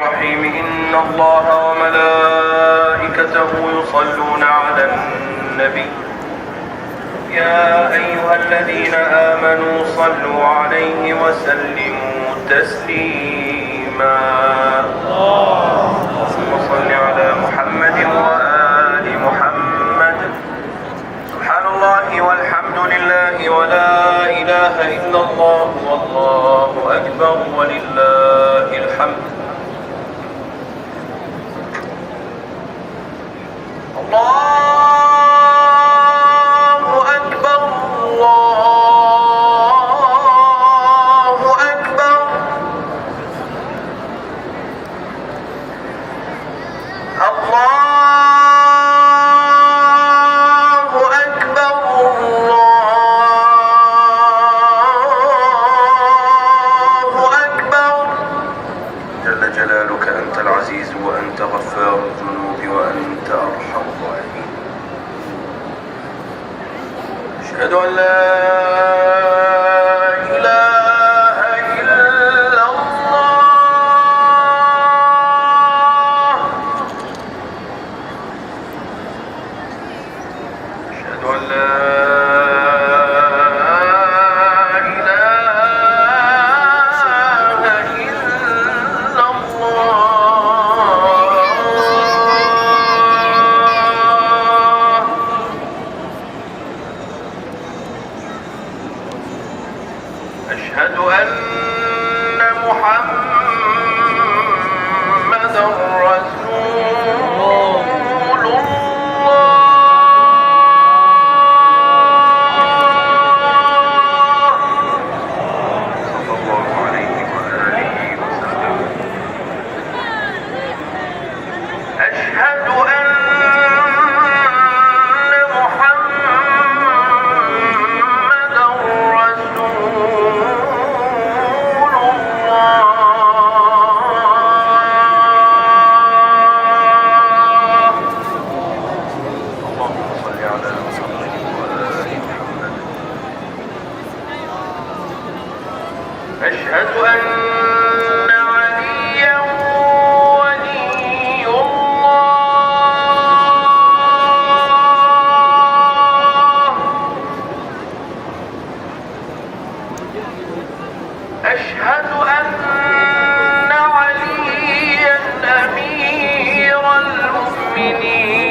الرحيم إن الله وملائكته يصلون على النبي يا أيها الذين آمنوا صلوا عليه وسلموا تسليما اللهم صل على محمد وآل محمد سبحان الله والحمد لله ولا إله إلا الله والله أكبر ولله الحمد الله أكبر الله أكبر الله أكبر الله أكبر جل جلالك أنت العزيز وأنت غفار الذنوب وأنت أرحم الراحمين أشهد أن لا إله إلا الله أشهد أن لا أشهد أن محمدًا رسول الله صلى الله عليه وآله وسلم أشهد أن أشهد أن عليا ولي الله أشهد أن عليا أمير المؤمنين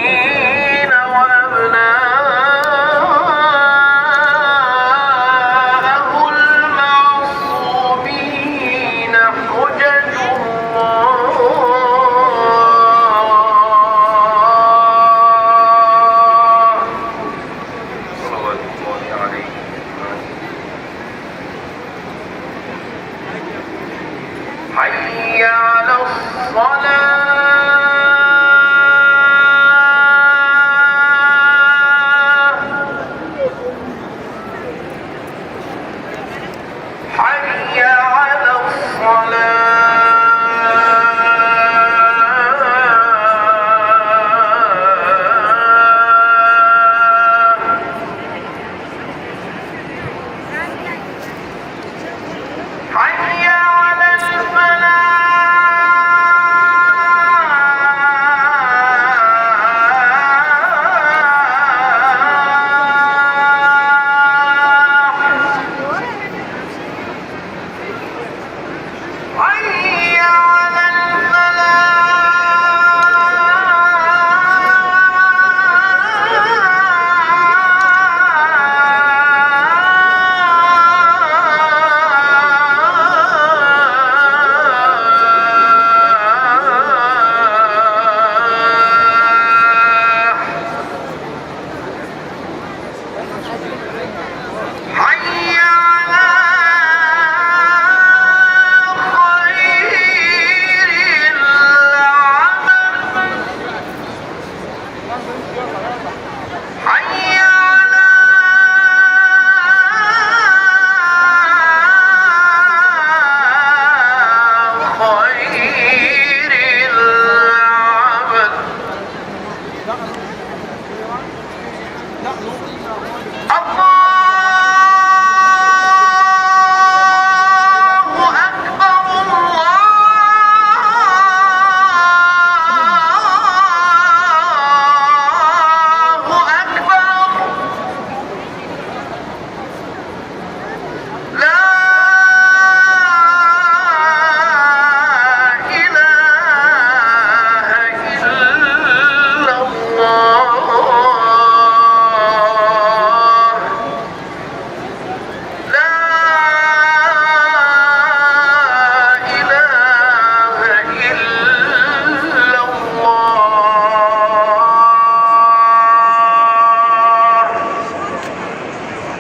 حي على الصلاة